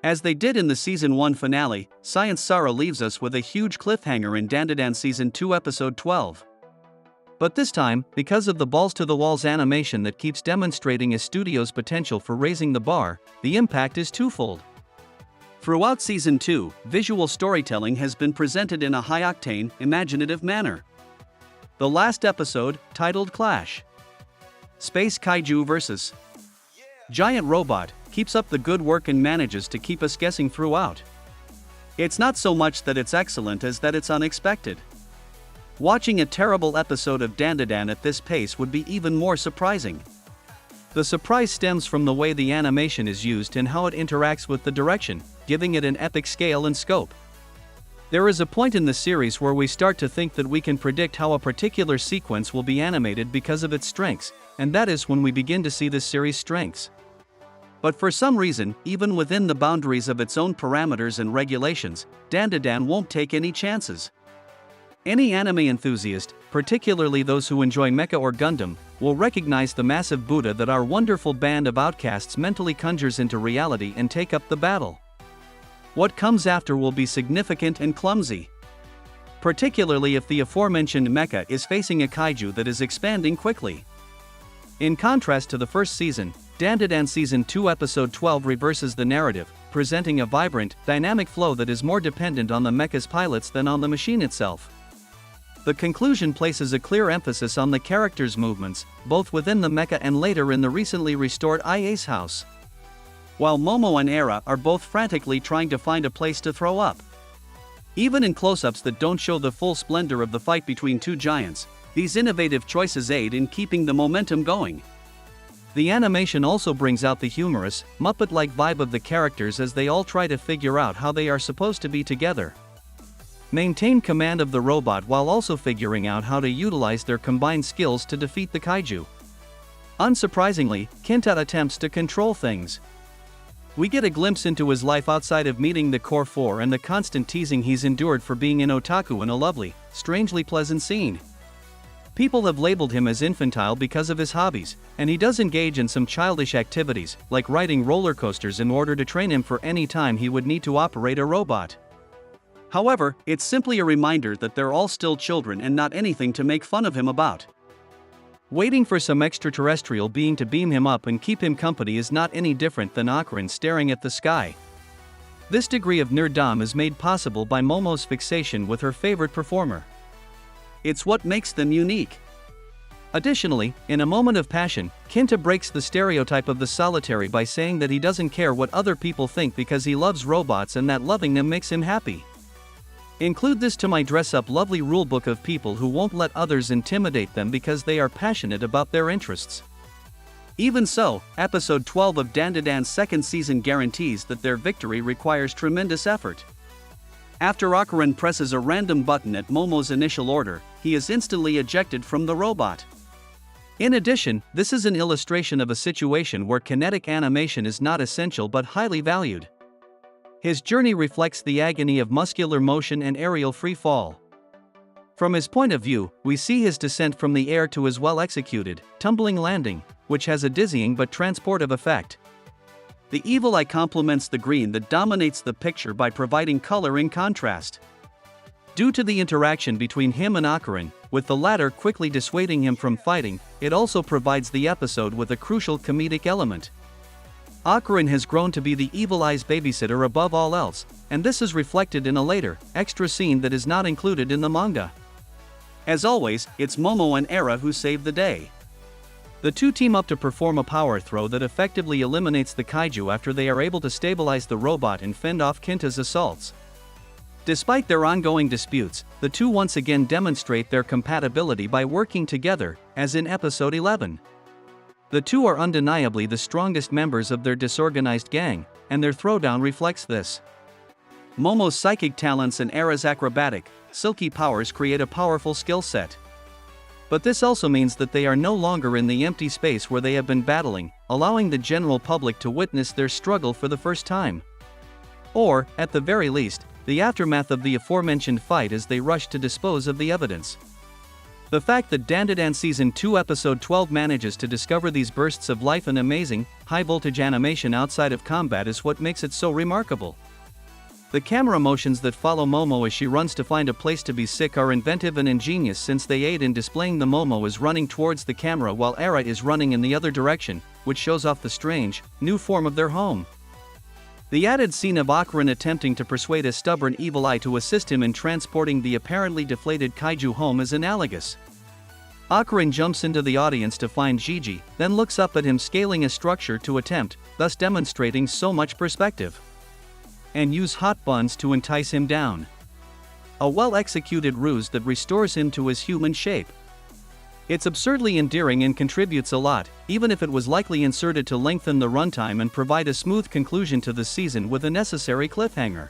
As they did in the Season 1 finale, Science Saru leaves us with a huge cliffhanger in DanDaDan Season 2 Episode 12. But this time, because of the balls-to-the-walls animation that keeps demonstrating a studio's potential for raising the bar, the impact is twofold. Throughout Season 2, visual storytelling has been presented in a high-octane, imaginative manner. The last episode, titled Clash Space Kaiju vs. Giant Robot, keeps up the good work and manages to keep us guessing throughout. It's not so much that it's excellent as that it's unexpected. Watching a terrible episode of DanDaDan at this pace would be even more surprising. The surprise stems from the way the animation is used and how it interacts with the direction, giving it an epic scale and scope. There is a point in the series where we start to think that we can predict how a particular sequence will be animated because of its strengths, and that is when we begin to see this series' strengths. But for some reason, even within the boundaries of its own parameters and regulations, DanDaDan won't take any chances. Any anime enthusiast, particularly those who enjoy Mecha or Gundam, will recognize the massive Buddha that our wonderful band of outcasts mentally conjures into reality and take up the battle. What comes after will be significant and clumsy. Particularly if the aforementioned mecha is facing a kaiju that is expanding quickly. In contrast to the first season, DanDaDan Season 2 Episode 12 reverses the narrative, presenting a vibrant, dynamic flow that is more dependent on the mecha's pilots than on the machine itself. The conclusion places a clear emphasis on the characters' movements, both within the mecha and later in the recently restored IA's house. While Momo and Era are both frantically trying to find a place to throw up. Even in close-ups that don't show the full splendor of the fight between two giants, these innovative choices aid in keeping the momentum going. The animation also brings out the humorous, Muppet-like vibe of the characters as they all try to figure out how they are supposed to be together. Maintain command of the robot while also figuring out how to utilize their combined skills to defeat the kaiju. Unsurprisingly, Kinta attempts to control things. We get a glimpse into his life outside of meeting the Core 4 and the constant teasing he's endured for being an otaku in a lovely, strangely pleasant scene. People have labeled him as infantile because of his hobbies, and he does engage in some childish activities, like riding roller coasters in order to train him for any time he would need to operate a robot. However, it's simply a reminder that they're all still children and not anything to make fun of him about. Waiting for some extraterrestrial being to beam him up and keep him company is not any different than Akron staring at the sky. This degree of nerddom is made possible by Momo's fixation with her favorite performer. It's what makes them unique. Additionally, in a moment of passion, Kinta breaks the stereotype of the solitary by saying that he doesn't care what other people think because he loves robots and that loving them makes him happy. Include this to my dress-up lovely rulebook of people who won't let others intimidate them because they are passionate about their interests. Even so, Episode 12 of DanDaDan's second season guarantees that their victory requires tremendous effort. After Akaran presses a random button at Momo's initial order, he is instantly ejected from the robot. In addition, this is an illustration of a situation where kinetic animation is not essential but highly valued. His journey reflects the agony of muscular motion and aerial free fall. From his point of view, we see his descent from the air to his well-executed, tumbling landing, which has a dizzying but transportive effect. The evil eye complements the green that dominates the picture by providing color in contrast. Due to the interaction between him and Akaran, with the latter quickly dissuading him from fighting, it also provides the episode with a crucial comedic element. Akaran has grown to be the evil eye's babysitter above all else, and this is reflected in a later, extra scene that is not included in the manga. As always, it's Momo and Era who save the day. The two team up to perform a power throw that effectively eliminates the kaiju after they are able to stabilize the robot and fend off Kinta's assaults. Despite their ongoing disputes, the two once again demonstrate their compatibility by working together, as in Episode 11. The two are undeniably the strongest members of their disorganized gang, and their throwdown reflects this. Momo's psychic talents and Era's acrobatic, silky powers create a powerful skill set. But this also means that they are no longer in the empty space where they have been battling, allowing the general public to witness their struggle for the first time. Or, at the very least, the aftermath of the aforementioned fight as they rush to dispose of the evidence. The fact that DanDaDan Season 2 Episode 12 manages to discover these bursts of life and amazing, high-voltage animation outside of combat is what makes it so remarkable. The camera motions that follow Momo as she runs to find a place to be sick are inventive and ingenious, since they aid in displaying the Momo as running towards the camera while Era is running in the other direction, which shows off the strange, new form of their home. The added scene of Akarin attempting to persuade a stubborn evil eye to assist him in transporting the apparently deflated Kaiju home is analogous. Akarin jumps into the audience to find Gigi, then looks up at him scaling a structure to attempt, thus demonstrating so much perspective. And use hot buns to entice him down. A well-executed ruse that restores him to his human shape. It's absurdly endearing and contributes a lot, even if it was likely inserted to lengthen the runtime and provide a smooth conclusion to the season with a necessary cliffhanger.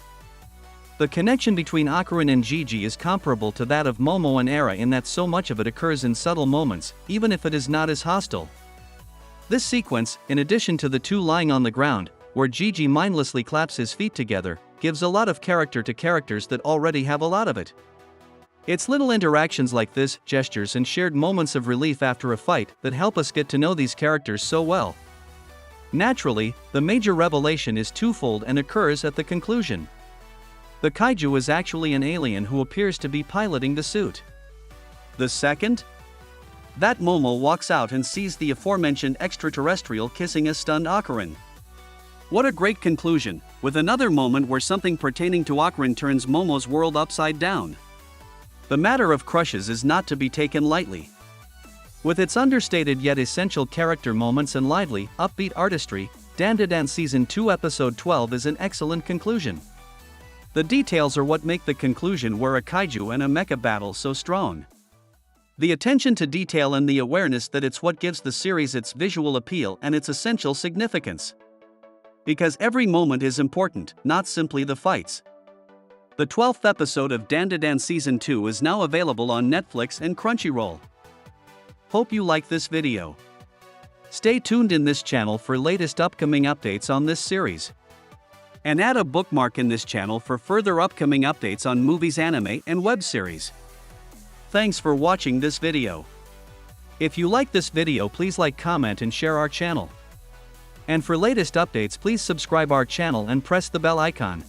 The connection between Akarin and Gigi is comparable to that of Momo and Era in that so much of it occurs in subtle moments, even if it is not as hostile. This sequence, in addition to the two lying on the ground, where Gigi mindlessly claps his feet together, gives a lot of character to characters that already have a lot of it. It's little interactions like this, gestures and shared moments of relief after a fight, that help us get to know these characters so well. Naturally, the major revelation is twofold and occurs at the conclusion. The Kaiju is actually an alien who appears to be piloting the suit. The second? That Momo walks out and sees the aforementioned extraterrestrial kissing a stunned Akarin. What a great conclusion, with another moment where something pertaining to Akarin turns Momo's world upside down. The matter of crushes is not to be taken lightly. With its understated yet essential character moments and lively, upbeat artistry, DanDaDan Season 2 Episode 12 is an excellent conclusion. The details are what make the conclusion where a kaiju and a mecha battle so strong. The attention to detail and the awareness that it's what gives the series its visual appeal and its essential significance. Because every moment is important, not simply the fights. The 12th episode of DanDaDan Season 2 is now available on Netflix and Crunchyroll. Hope you like this video. Stay tuned in this channel for latest upcoming updates on this series. And add a bookmark in this channel for further upcoming updates on movies, anime, and web series. Thanks for watching this video. If you like this video, please like, comment and share our channel. And for latest updates, please subscribe our channel and press the bell icon.